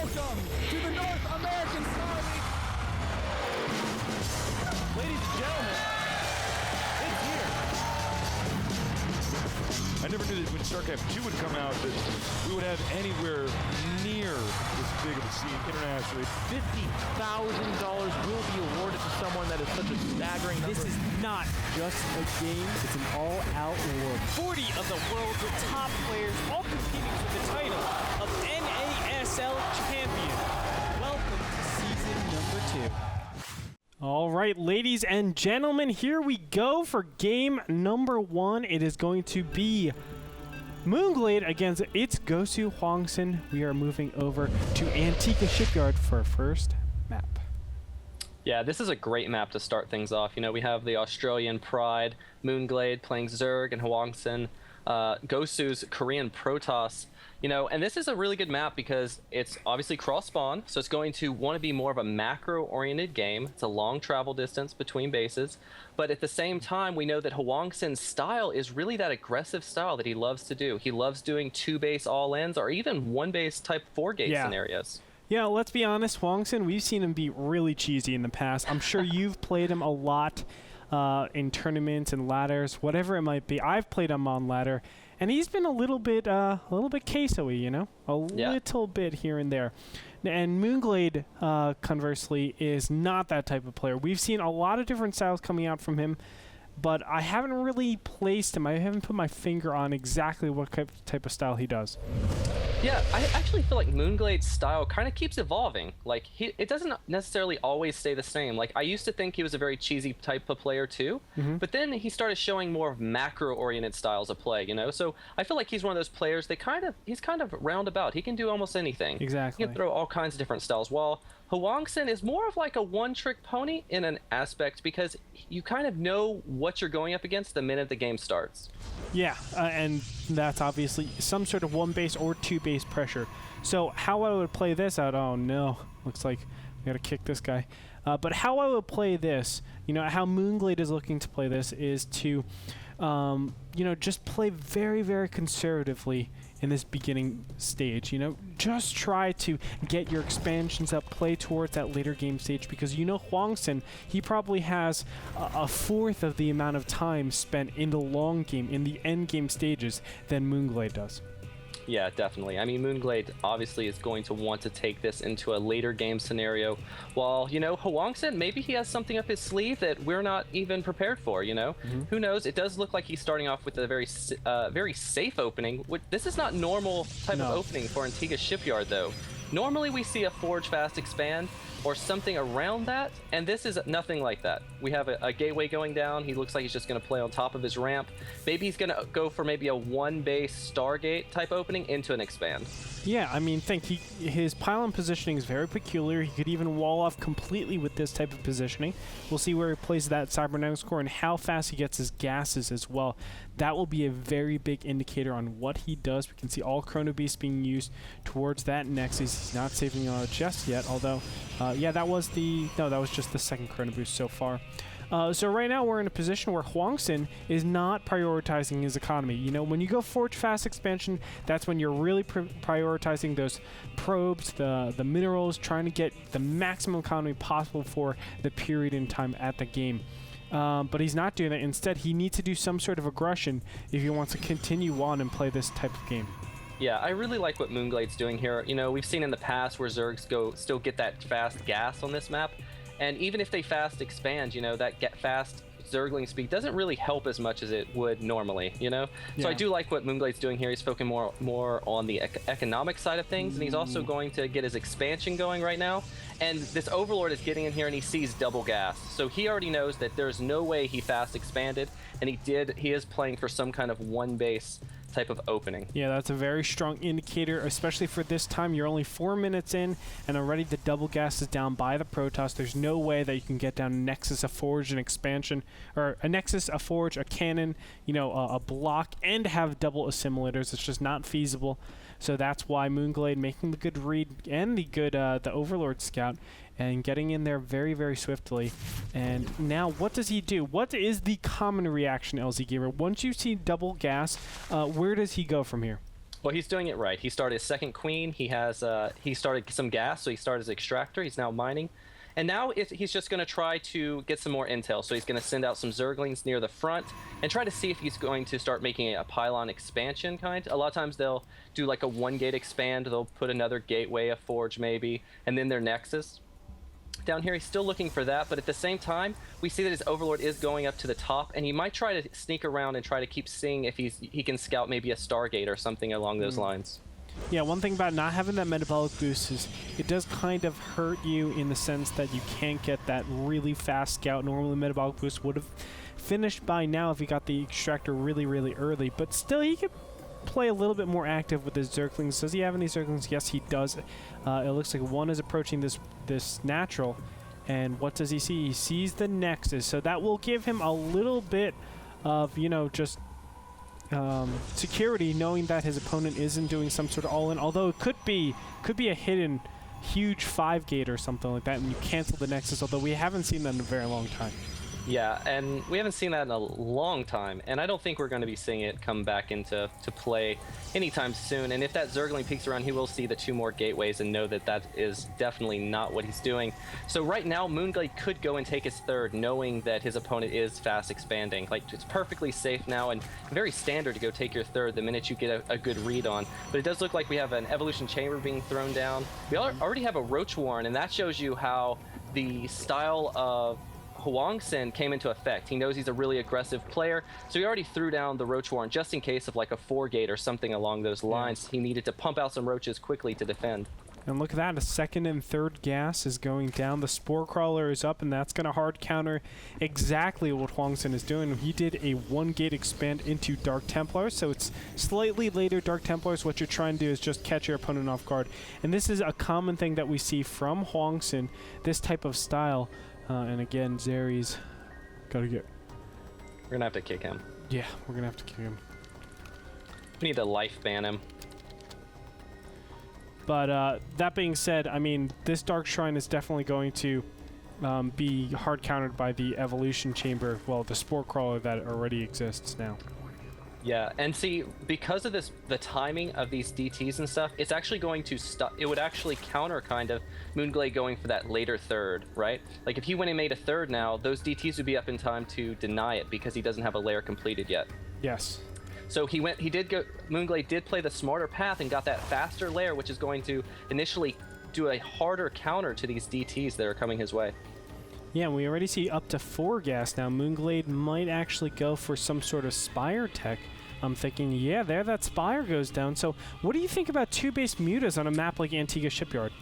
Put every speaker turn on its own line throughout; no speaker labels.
Welcome to the North American Star League. Ladies and gentlemen, it's here.
I never knew that when StarCraft 2 would come out that we would have anywhere near this big of a scene internationally.
$50,000 will be awarded to someone that is such a staggering number.
This is not just a game, it's an all-out war.
40 of the world's top players all competing for the title of NASL champion. Welcome to season number 2.
All right, ladies and gentlemen, here we go for game number 1. It is going to be Moonglade against EGLzGaMeR Hwangsin. We are moving over to Antiga Shipyard for our first map.
Yeah, this is a great map to start things off. You know, we have the Australian Pride, Moonglade playing Zerg and Hwangsin, Gosu's Korean Protoss. You know, and this is a really good map because it's obviously cross-spawn, so it's going to want to be more of a macro-oriented game. It's a long travel distance between bases, but at the same time, we know that Hwangsin's style is really that aggressive style that he loves to do. He loves doing 2-base all-ins or even 1-base type 4-gate scenarios.
Yeah, let's be honest, Hwangsin, we've seen him be really cheesy in the past. I'm sure you've played him a lot in tournaments and ladders, whatever it might be. I've played him on ladder. And he's been a little bit queso-y, you know, little bit here and there. And Moonglade, conversely, is not that type of player. We've seen a lot of different styles coming out from him, but I haven't really placed him. I haven't put my finger on exactly what type of style he does.
Yeah, I actually feel like Moonglade's style kind of keeps evolving. Like, it doesn't necessarily always stay the same. Like, I used to think he was a very cheesy type of player too, but then he started showing more of macro-oriented styles of play, you know? So I feel like he's one of those players he's kind of roundabout. He can do almost anything.
Exactly.
He can throw all kinds of different styles. While Hwangsin is more of like a one-trick pony in an aspect because you kind of know what you're going up against the minute the game starts.
Yeah, and that's obviously some sort of 1-base or 2-base pressure. So how I would play this out, oh no, looks like we gotta kick this guy. But how I would play this, you know, how Moonglade is looking to play this is to, you know, just play very, very conservatively in this beginning stage. You know, just try to get your expansions up, play towards that later game stage, because you know Hwangsin, he probably has a fourth of the amount of time spent in the long game, in the end game stages, than Moonglade does.
Yeah, definitely. I mean, Moonglade obviously is going to want to take this into a later game scenario, while, you know, Hwangsin, maybe he has something up his sleeve that we're not even prepared for, you know? Who knows? It does look like he's starting off with a very safe opening. This is not normal type of opening for Antiga Shipyard, though. Normally we see a Forge Fast Expand or something around that, and this is nothing like that. We have a gateway going down. He looks like he's just going to play on top of his ramp. Maybe he's going to go for maybe a 1-base Stargate type opening into an expand.
Yeah, I mean, his pylon positioning is very peculiar. He could even wall off completely with this type of positioning. We'll see where he plays that cybernetics core and how fast he gets his gases as well. That will be a very big indicator on what he does. We can see all Chrono Beasts being used towards that Nexus. He's not saving just yet, although, yeah, that was just the second Chrono Boost so far. So right now we're in a position where Hwangsin is not prioritizing his economy. You know, when you go Forge Fast Expansion, that's when you're really prioritizing those probes, the minerals, trying to get the maximum economy possible for the period in time at the game. But he's not doing that. Instead, he needs to do some sort of aggression if he wants to continue on and play this type of game.
Yeah, I really like what Moonglade's doing here. You know, we've seen in the past where Zergs still get that fast gas on this map. And even if they fast expand, you know, that fast Zergling speed doesn't really help as much as it would normally, you know? Yeah. So I do like what Moonglade's doing here. He's focusing more on the economic side of things, and he's also going to get his expansion going right now. And this Overlord is getting in here and he sees double gas. So he already knows that there's no way he fast expanded, and he is playing for some kind of 1-base type of opening.
Yeah, that's a very strong indicator, especially for this time. You're only 4 minutes in, and already the double gas is down by the Protoss. There's no way that you can get down a Nexus, a Forge, an expansion, or a Nexus, a Forge, a cannon, you know, a block, and have double assimilators. It's just not feasible. So that's why Moonglade making the good read and the Overlord scout and getting in there very, very swiftly. And now what does he do? What is the common reaction, EGLzGaMeR? Once you see double gas, where does he go from here?
Well, he's doing it right. He started his second queen. He started some gas, so he started his extractor. He's now mining. And now he's just going to try to get some more intel. So he's going to send out some Zerglings near the front and try to see if he's going to start making a pylon expansion kind. A lot of times they'll do like a 1-gate expand. They'll put another gateway, a forge maybe, and then their nexus. Down here, he's still looking for that, but at the same time, we see that his Overlord is going up to the top, and he might try to sneak around and try to keep seeing if he can scout maybe a Stargate or something along those lines.
Yeah, one thing about not having that metabolic boost is it does kind of hurt you in the sense that you can't get that really fast scout. Normally, metabolic boost would have finished by now if he got the extractor really, really early, but still, he could play a little bit more active with his Zerglings. Does he have any Zerglings? Yes, he does. It looks like one is approaching this natural, and what does he see? He sees the Nexus, so that will give him a little bit of, you know, just security, knowing that his opponent isn't doing some sort of all-in, although it could be a hidden huge 5-gate or something like that, and you cancel the Nexus, although we haven't seen that in a very long time.
Yeah, and we haven't seen that in a long time, and I don't think we're going to be seeing it come back into play anytime soon. And if that Zergling peeks around, he will see the 2 more gateways and know that that is definitely not what he's doing. So right now, Moonglade could go and take his third, knowing that his opponent is fast expanding. Like, it's perfectly safe now and very standard to go take your third the minute you get a good read on. But it does look like we have an Evolution Chamber being thrown down. We already have a Roach Warren, and that shows you how the style of Hwangsin came into effect. He knows he's a really aggressive player, so he already threw down the Roach Warren just in case of like a 4-gate or something along those lines. He needed to pump out some roaches quickly to defend.
And look at that, a 2nd and 3rd gas is going down. The Spore Crawler is up, and that's going to hard counter exactly what Hwangsin is doing. He did a 1-gate expand into Dark Templars, so it's slightly later Dark Templars. What you're trying to do is just catch your opponent off guard. And this is a common thing that we see from Hwangsin, this type of style. And again, Zeri's gotta get...
We're gonna have to kick him.
Yeah, we're gonna have to kick him.
We need to life ban him.
But that being said, I mean, this Dark Shrine is definitely going to be hard countered by the Evolution Chamber, well, the Spore Crawler that already exists now.
Yeah, and see, because of this, the timing of these DTs and stuff, it's actually going to stop. It would actually counter kind of Moonglade going for that later third, right? Like if he went and made a third now, those DTs would be up in time to deny it because he doesn't have a layer completed yet.
Yes.
So Moonglade did play the smarter path and got that faster layer, which is going to initially do a harder counter to these DTs that are coming his way.
Yeah, we already see up to 4 gas now. Moonglade might actually go for some sort of Spire tech. I'm thinking, yeah, there that Spire goes down. So what do you think about 2-base mutas on a map like Antiga Shipyard?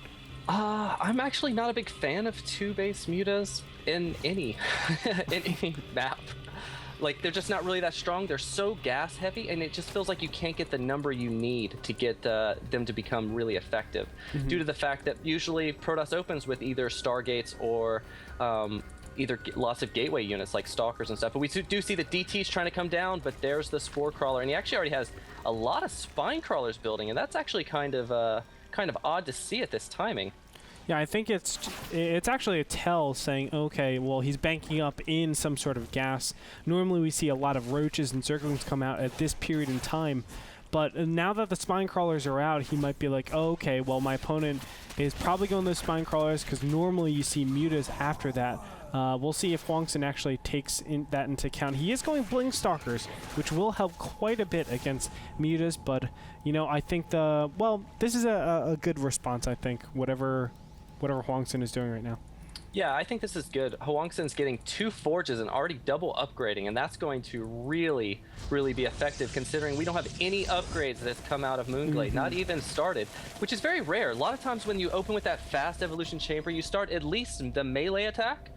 I'm actually not a big fan of 2-base mutas in any map. Like, they're just not really that strong. They're so gas heavy, and it just feels like you can't get the number you need to get them to become really effective. Due to the fact that usually Protoss opens with either Stargates or either lots of gateway units like Stalkers and stuff. But we do see the DTs trying to come down, but there's the Spore Crawler, and he actually already has a lot of Spine Crawlers building, and that's actually kind of odd to see at this timing.
Yeah, I think it's actually a tell saying, okay, well, he's banking up in some sort of gas. Normally we see a lot of roaches and Zerglings come out at this period in time, but now that the Spine Crawlers are out, he might be like, oh, okay, well, my opponent is probably going those Spine Crawlers because normally you see mutas after that. We'll see if Hwangsin actually takes that into account. He is going Blink Stalkers, which will help quite a bit against mutas, but, you know, I think this is a good response, I think, whatever Hwangsin is doing right now.
Yeah, I think this is good. Hwangsin's getting 2 forges and already double upgrading, and that's going to really, really be effective considering we don't have any upgrades that's come out of Moonglade, not even started, which is very rare. A lot of times when you open with that fast Evolution Chamber, you start at least the melee attack.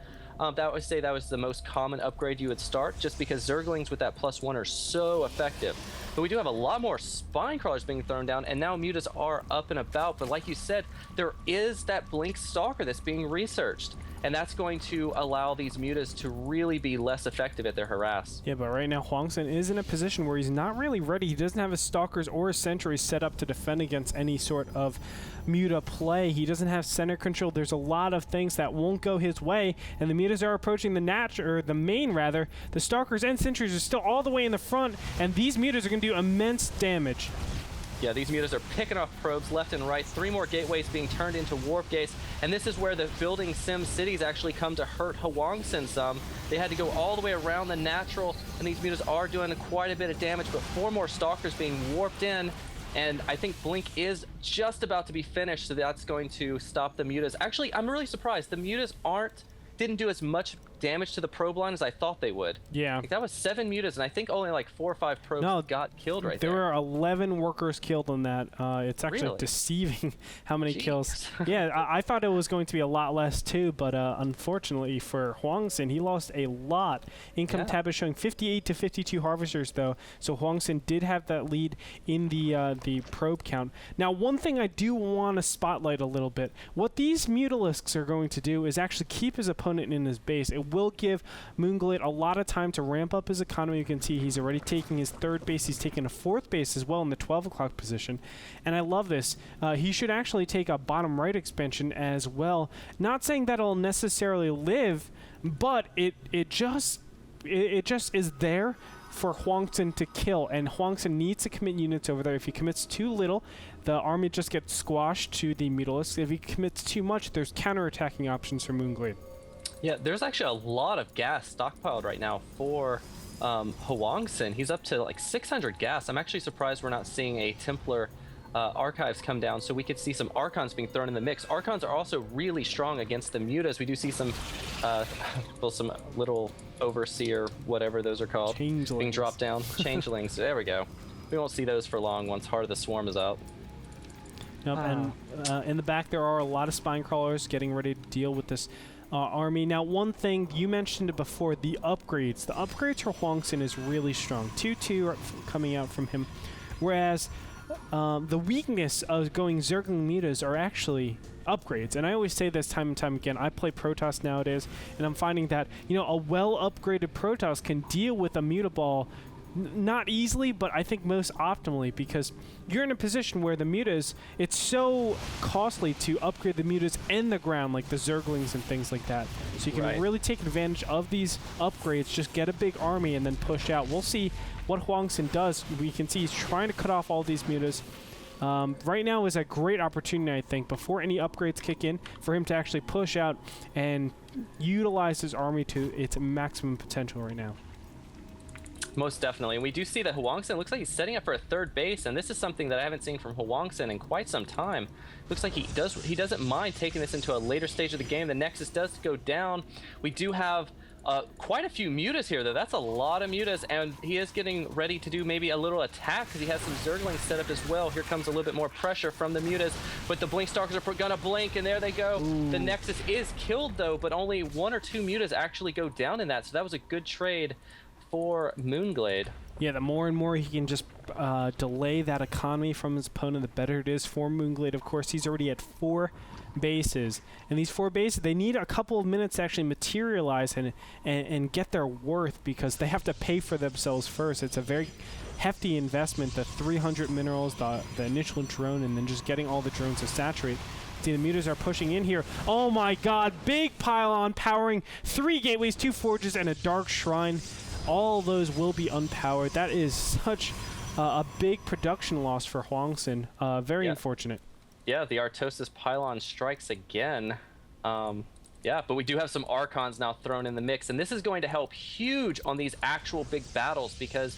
That would say that was the most common upgrade you would start, just because Zerglings with that +1 are so effective. But we do have a lot more Spine Crawlers being thrown down, and now mutas are up and about. But like you said, there is that Blink Stalker that's being researched, and that's going to allow these mutas to really be less effective at their harass.
Yeah, but right now Hwangsin is in a position where he's not really ready. He doesn't have his Stalkers or his Sentries set up to defend against any sort of muta play. He doesn't have center control. There's a lot of things that won't go his way, and the mutas are approaching the main. The Stalkers and Sentries are still all the way in the front, and these mutas are going to do immense damage.
Yeah, these mutas are picking off probes left and right. 3 more gateways being turned into warp gates. And this is where the building sim cities actually come to hurt Hwangsin some. They had to go all the way around the natural, and these mutas are doing quite a bit of damage, but 4 more stalkers being warped in. And I think Blink is just about to be finished, so that's going to stop the mutas. Actually, I'm really surprised. The mutas didn't do as much damage to the probe line as I thought they would.
Yeah.
Like, that was 7 mutas, and I think only like 4 or 5 probes got killed right there.
There were 11 workers killed on that. It's actually
Really?
deceiving how many
Jeez.
kills. Yeah, I thought it was going to be a lot less too, but unfortunately for Hwangsin, he lost a lot. Income tab is showing 58 to 52 harvesters though, so Hwangsin did have that lead in the probe count. Now, one thing I do want to spotlight a little bit, what these Mutalisks are going to do is actually keep his opponent in his base. It will give Moonglade a lot of time to ramp up his economy. You can see he's already taking his 3rd base. He's taking a 4th base as well in the 12 o'clock position. And I love this. He should actually take a bottom right expansion as well. Not saying that it'll necessarily live, but it just is there for Hwangsin to kill, and Hwangsin needs to commit units over there. If he commits too little, the army just gets squashed to the Mutalisks. If he commits too much, there's counterattacking options for Moonglade.
Yeah, there's actually a lot of gas stockpiled right now for Hwangsin. He's up to like 600 gas. I'm actually surprised we're not seeing a Templar archives come down, so we could see some Archons being thrown in the mix. Archons are also really strong against the mutas. We do see some, some little overseer, whatever those are called, being dropped down. Changelings. There we go. We won't see those for long once Heart of the Swarm is out.
Yep, and in the back there are a lot of spine crawlers getting ready to deal with this army. Now, one thing, you mentioned it before, the upgrades. The upgrades for Hwangsin is really strong. 2-2 are coming out from him, whereas the weakness of going Zergling mutas are actually upgrades. And I always say this time and time again, I play Protoss nowadays, and I'm finding that, you know, a well-upgraded Protoss can deal with a mutaball not easily, but I think most optimally, because you're in a position where the mutas, it's so costly to upgrade the mutas and the ground, like the Zerglings and things like that. So you can really take advantage of these upgrades, just get a big army and then push out. We'll see what Hwangsin does. We can see he's trying to cut off all these mutas. Right now is a great opportunity, I think, before any upgrades kick in, for him to actually push out and utilize his army to its maximum potential right now.
Most definitely. And we do see that Hwangsin looks like he's setting up for a 3rd base, and this is something that I haven't seen from Hwangsin in quite some time. Looks like he doesn't mind taking this into a later stage of the game. The Nexus does go down. We do have quite a few mutas here, though. That's a lot of mutas, and he is getting ready to do maybe a little attack because he has some Zerglings set up as well. Here comes a little bit more pressure from the mutas, but the Blink Stalkers are gonna blink, and there they go. Ooh. The Nexus is killed, though, but only 1 or 2 mutas actually go down in that, so that was a good trade for Moonglade.
Yeah, the more and more he can just delay that economy from his opponent, the better it is for Moonglade. Of course, he's already at 4 bases, and these 4 bases, they need a couple of minutes to actually materialize and get their worth, because they have to pay for themselves first. It's a very hefty investment, the 300 minerals, the initial drone, and then just getting all the drones to saturate. See, the mutas are pushing in here. Oh my god, big pylon powering 3 gateways, 2 forges, and a dark shrine. All those will be unpowered. That is such a big production loss for Hwangsin. Very unfortunate.
Yeah, the Artosis pylon strikes again. Yeah, but we do have some Archons now thrown in the mix, and this is going to help huge on these actual big battles, because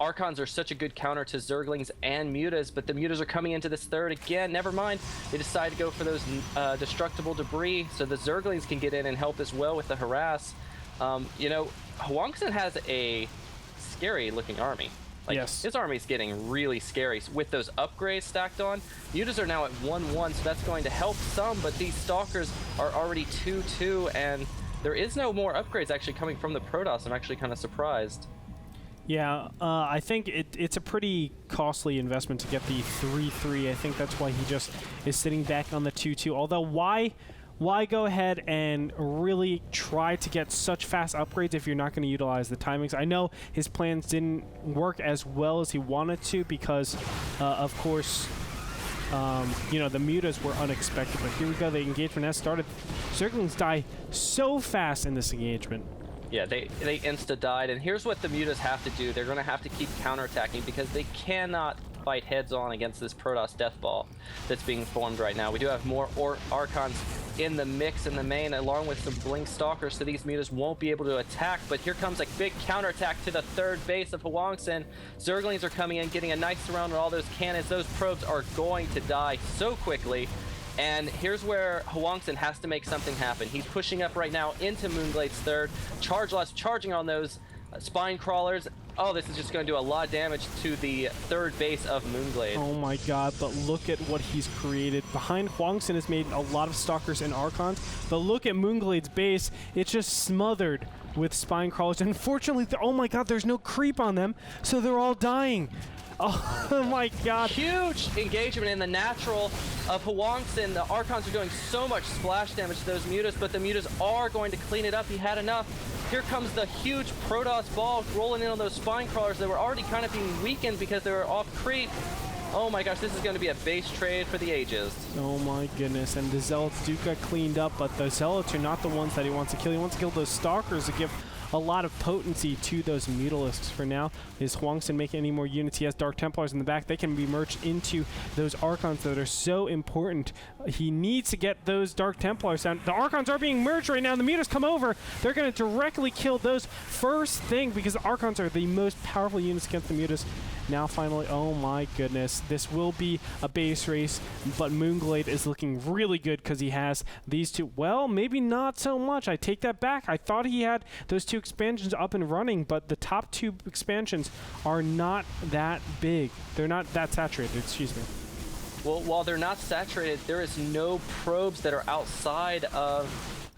Archons are such a good counter to Zerglings and mutas, but the mutas are coming into this 3rd again. Never mind. They decide to go for those destructible debris, so the Zerglings can get in and help as well with the harass. You know, Hwangsin has a scary-looking army. Like, his army's getting really scary. With those upgrades stacked on, mutas are now at 1-1, so that's going to help some, but these Stalkers are already 2-2, and there is no more upgrades actually coming from the Protoss. I'm actually kind of surprised.
Yeah, I think it's a pretty costly investment to get the 3-3. I think that's why he just is sitting back on the 2-2. Although, why go ahead and really try to get such fast upgrades if you're not going to utilize the timings? I know his plans didn't work as well as he wanted to because, of course, you know, the mutas were unexpected. But here we go. The engagement has started. Zerglings die so fast in this engagement.
Yeah, they insta-died, and here's what the mutas have to do. They're going to have to keep counterattacking because they cannot fight heads-on against this Protoss Death Ball that's being formed right now. We do have more Archons in the mix in the main, along with some Blink Stalkers, so these mutas won't be able to attack. But here comes a big counterattack to the third base of Hwangsin. Zerglings are coming in, getting a nice surround on all those cannons. Those probes are going to die so quickly. And here's where Hwangsin has to make something happen. He's pushing up right now into Moonglade's third. Charge Loss charging on those spine crawlers. Oh, this is just going to do a lot of damage to the third base of Moonglade.
Oh my god, but look at what he's created. Behind Hwangsin has made a lot of Stalkers and Archons, but look at Moonglade's base. It's just smothered with spine crawlers. And unfortunately, oh my god, there's no creep on them, so they're all dying. Oh my god.
Huge engagement in the natural of Hwangsin. The Archons are doing so much splash damage to those mutas, but the mutas are going to clean it up. He had enough. Here comes the huge Protoss ball rolling in on those spine crawlers that were already kind of being weakened because they were off creep. Oh my gosh, this is going to be a base trade for the ages.
Oh my goodness, and the Zealots do get cleaned up, but the Zealots are not the ones that he wants to kill. He wants to kill those Stalkers to give a lot of potency to those Mutalisks. For now, is Hwangsin making any more units? He has Dark Templars in the back. They can be merged into those Archons that are so important. He needs to get those Dark Templars down. The Archons are being merged right now. The Mutas come over. They're going to directly kill those first thing because the Archons are the most powerful units against the Mutas. Now finally, oh my goodness, this will be a base race, but Moonglade is looking really good because he has these two. Well, maybe not so much. I take that back. I thought he had those two expansions up and running, but the top two expansions are not that big. They're not that saturated, excuse me.
Well, while they're not saturated, there is no probes that are outside of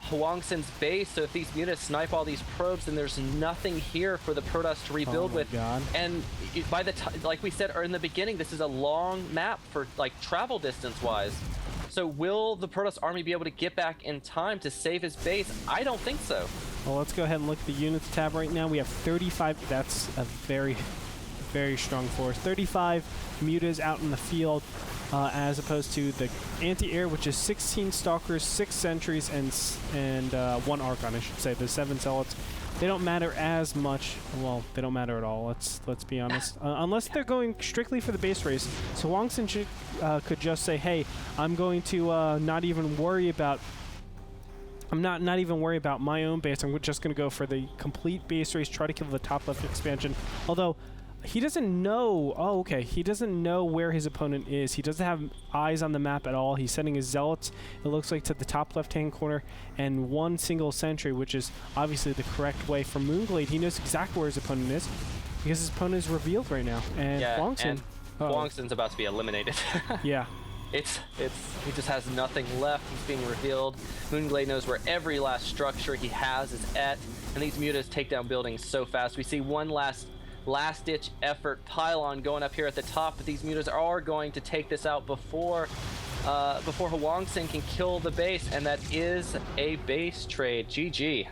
Hwangsin's base, so if these mutas snipe all these probes, then there's nothing here for the Protoss to rebuild with.
God.
And by the time, like we said in the beginning, this is a long map for like travel distance wise. So will the Protoss army be able to get back in time to save his base? I don't think so.
Well, let's go ahead and look at the units tab right now. We have 35. That's a very, very strong force. 35 mutas out in the field. As opposed to the anti-air, which is 16 Stalkers, 6 Sentries, and 1 Archon, I should say. The 7 Zealots, they don't matter as much. Well, they don't matter at all. Let's be honest. Unless they're going strictly for the base race. So Hwangsin could just say, "Hey, I'm going to not even worry about." I'm not even worry about my own base. I'm just going to go for the complete base race. Try to kill the top left expansion. Although. He doesn't know. Oh, okay. He doesn't know where his opponent is. He doesn't have eyes on the map at all. He's sending his Zealots, it looks like, to the top left-hand corner, and 1 single sentry, which is obviously the correct way. For Moonglade, he knows exactly where his opponent is because his opponent is revealed right now. And
yeah,
Hwangsin.
and Hwangsin's about to be eliminated.
Yeah.
He just has nothing left. He's being revealed. Moonglade knows where every last structure he has is at, and these mutas take down buildings so fast. We see one last-ditch effort pylon going up here at the top, but these mutas are going to take this out before Hwangsin can kill the base, and that is a base trade. GG.